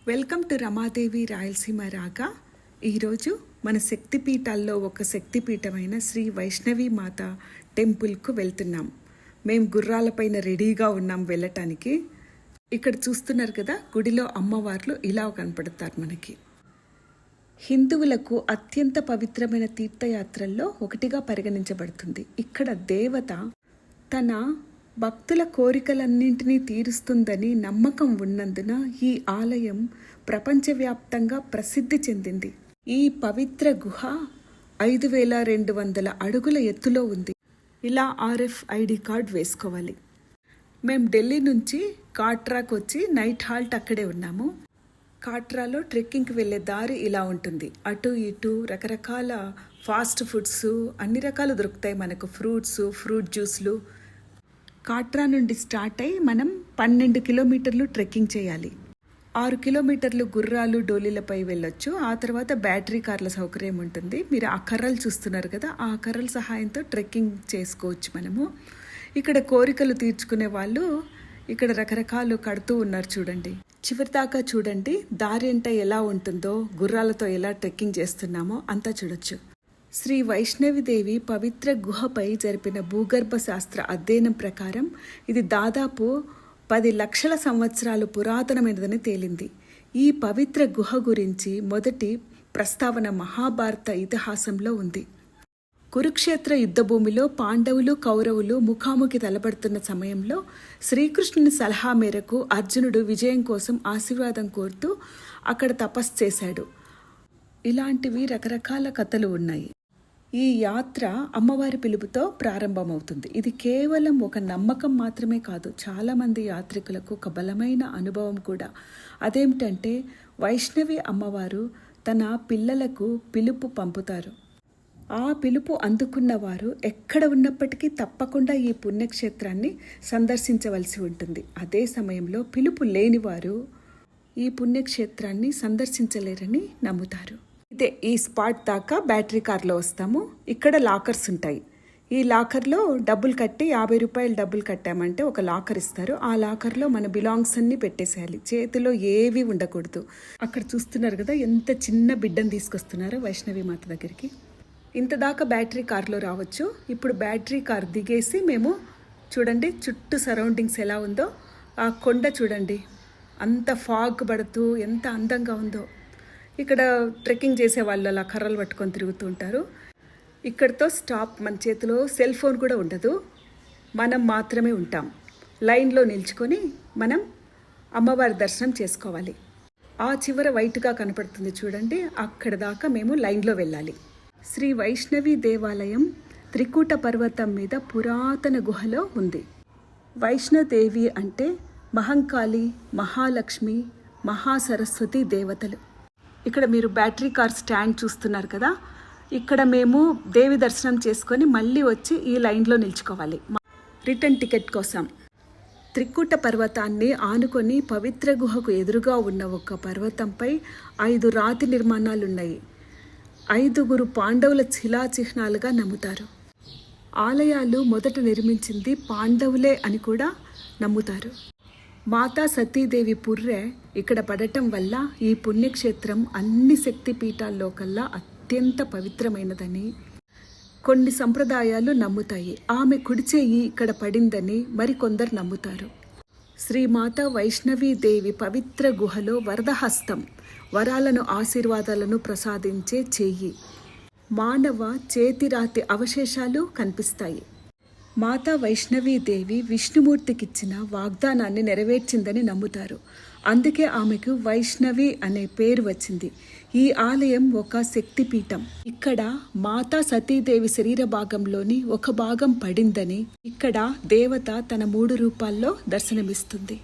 Welcome to Ramadevi Rayalaseema రాగా. ఈరోజు మన శక్తిపీఠాల్లో ఒక శక్తిపీఠమైన శ్రీ వైష్ణవి మాత టెంపుల్కు వెళ్తున్నాం. మేము గుర్రాలపైన రెడీగా ఉన్నాం వెళ్ళటానికి. ఇక్కడ చూస్తున్నారు కదా, గుడిలో అమ్మవార్లు ఇలా కనపడతారు మనకి. హిందువులకు అత్యంత పవిత్రమైన తీర్థయాత్రల్లో ఒకటిగా పరిగణించబడుతుంది. ఇక్కడ దేవత తన భక్తుల కోరికలన్నింటినీ తీరుస్తుందని నమ్మకం ఉన్నందున ఈ ఆలయం ప్రపంచవ్యాప్తంగా ప్రసిద్ధి చెందింది. ఈ పవిత్ర గుహ 5200 అడుగుల ఎత్తులో ఉంది. ఇలా RFID కార్డ్ వేసుకోవాలి. మేము ఢిల్లీ నుంచి కాట్రాకు వచ్చి నైట్ హాల్ట్ అక్కడే ఉన్నాము. కాట్రాలో ట్రెక్కింగ్కి వెళ్ళే దారి ఇలా ఉంటుంది. అటు ఇటు రకరకాల ఫాస్ట్ ఫుడ్స్ అన్ని రకాలు దొరుకుతాయి మనకు. ఫ్రూట్ జ్యూస్లు. కాట్రా నుండి స్టార్ట్ అయ్యి మనం 12 కిలోమీటర్లు ట్రెక్కింగ్ చేయాలి. 6 కిలోమీటర్లు గుర్రాలు డోలీలపై వెళ్ళొచ్చు. ఆ తర్వాత బ్యాటరీ కార్ల సౌకర్యం ఉంటుంది. మీరు ఆ కర్రలు చూస్తున్నారు కదా, ఆ కర్రల సహాయంతో ట్రెక్కింగ్ చేసుకోవచ్చు మనము. ఇక్కడ కోరికలు తీర్చుకునే వాళ్ళు ఇక్కడ రకరకాలు కడుతూ ఉన్నారు చూడండి. చివరిదాకా చూడండి. దారి అంతా ఎలా ఉంటుందో, గుర్రాలతో ఎలా ట్రెక్కింగ్ చేస్తున్నామో అంతా చూడొచ్చు. శ్రీ వైష్ణవిదేవి పవిత్ర గుహపై జరిపిన భూగర్భ శాస్త్ర అధ్యయనం ప్రకారం ఇది దాదాపు 10 లక్షల సంవత్సరాలు పురాతనమైనదని తేలింది. ఈ పవిత్ర గుహ గురించి మొదటి ప్రస్తావన మహాభారత ఇతిహాసంలో ఉంది. కురుక్షేత్ర యుద్ధభూమిలో పాండవులు కౌరవులు ముఖాముఖి తలపడుతున్న సమయంలో శ్రీకృష్ణుని సలహా మేరకు అర్జునుడు విజయం కోసం ఆశీర్వాదం కోరుతూ అక్కడ తపస్సు చేశాడు. ఇలాంటివి రకరకాల కథలు ఉన్నాయి. ఈ యాత్ర అమ్మవారి పిలుపుతో ప్రారంభమవుతుంది. ఇది కేవలం ఒక నమ్మకం మాత్రమే కాదు, చాలామంది యాత్రికులకు ఒక బలమైన అనుభవం కూడా. అదేమిటంటే వైష్ణవి అమ్మవారు తన పిల్లలకు పిలుపు పంపుతారు. ఆ పిలుపు అందుకున్న వారు ఎక్కడ ఉన్నప్పటికీ తప్పకుండా ఈ పుణ్యక్షేత్రాన్ని సందర్శించవలసి ఉంటుంది. అదే సమయంలో పిలుపు లేనివారు ఈ పుణ్యక్షేత్రాన్ని సందర్శించలేరని నమ్ముతారు. ఇదే ఈ స్పాట్ దాకా బ్యాటరీ కార్లో వస్తాము. ఇక్కడ లాకర్స్ ఉంటాయి. ఈ లాకర్లో డబ్బులు కట్టి 50 రూపాయలు డబ్బులు కట్టామంటే ఒక లాకర్ ఇస్తారు. ఆ లాకర్లో మన బిలాంగ్స్ అన్ని పెట్టేసేయాలి. చేతిలో ఏవి ఉండకూడదు. అక్కడ చూస్తున్నారు కదా, ఎంత చిన్న బిడ్డను తీసుకొస్తున్నారో వైష్ణవి మాత దగ్గరికి. ఇంత దాకా బ్యాటరీ కార్లో రావచ్చు. ఇప్పుడు బ్యాటరీ కార్ దిగేసి మేము చూడండి చుట్టూ సరౌండింగ్స్ ఎలా ఉందో. ఆ కొండ చూడండి, అంత ఫాగ్ పడుతూ ఎంత అందంగా ఉందో. ఇక్కడ ట్రెక్కింగ్ చేసే వాళ్ళు అలా కర్రలు పట్టుకొని తిరుగుతూ ఉంటారు. ఇక్కడితో స్టాప్. మన చేతిలో సెల్ ఫోన్ కూడా ఉండదు. మనం మాత్రమే ఉంటాం. లైన్లో నిల్చుకొని మనం అమ్మవారి దర్శనం చేసుకోవాలి. ఆ చివర వైట్గా కనపడుతుంది చూడండి, అక్కడ దాకా మేము లైన్లో వెళ్ళాలి. శ్రీ వైష్ణవి దేవాలయం త్రికూట పర్వతం మీద పురాతన గుహలో ఉంది. వైష్ణోదేవి అంటే మహంకాళి, మహాలక్ష్మి, మహాసరస్వతి దేవతలు. ఇక్కడ మీరు బ్యాటరీ కార్ స్టాండ్ చూస్తున్నారు కదా, ఇక్కడ మేము దేవి దర్శనం చేసుకొని మళ్ళీ వచ్చి ఈ లైన్లో నిల్చుకోవాలి రిటర్న్ టికెట్ కోసం. త్రికూట పర్వతాన్ని ఆనుకొని పవిత్ర గుహకు ఎదురుగా ఉన్న ఒక పర్వతంపై 5 రాతి నిర్మాణాలున్నాయి. 5 పాండవుల శిలా చిహ్నాలుగా నమ్ముతారు. ఆలయాలు మొదట నిర్మించింది పాండవులే అని కూడా నమ్ముతారు. మాతా సతీదేవి పుర్రె ఇక్కడ పడటం వల్ల ఈ పుణ్యక్షేత్రం అన్ని శక్తి పీఠాల్లో కల్లా అత్యంత పవిత్రమైనదని కొన్ని సంప్రదాయాలు నమ్ముతాయి. ఆమె కుడిచేయి ఇక్కడ పడిందని మరికొందరు నమ్ముతారు. శ్రీమాతా వైష్ణవీదేవి పవిత్ర గుహలో వరదహస్తం, వరాలను ఆశీర్వాదాలను ప్రసాదించే చెయ్యి. మానవ చేతిరాతి అవశేషాలు కనిపిస్తాయి. మాతా వైష్ణవీదేవి విష్ణుమూర్తికిచ్చిన వాగ్దానాన్ని నెరవేర్చిందని నమ్ముతారు. అందుకే ఆమెకు వైష్ణవి అనే పేరు వచ్చింది. ఈ ఆలయం ఒక శక్తిపీఠం. ఇక్కడ మాతా సతీదేవి శరీర భాగంలోని ఒక భాగం పడిందని, ఇక్కడ దేవత తన 3 రూపాల్లో దర్శనమిస్తుంది.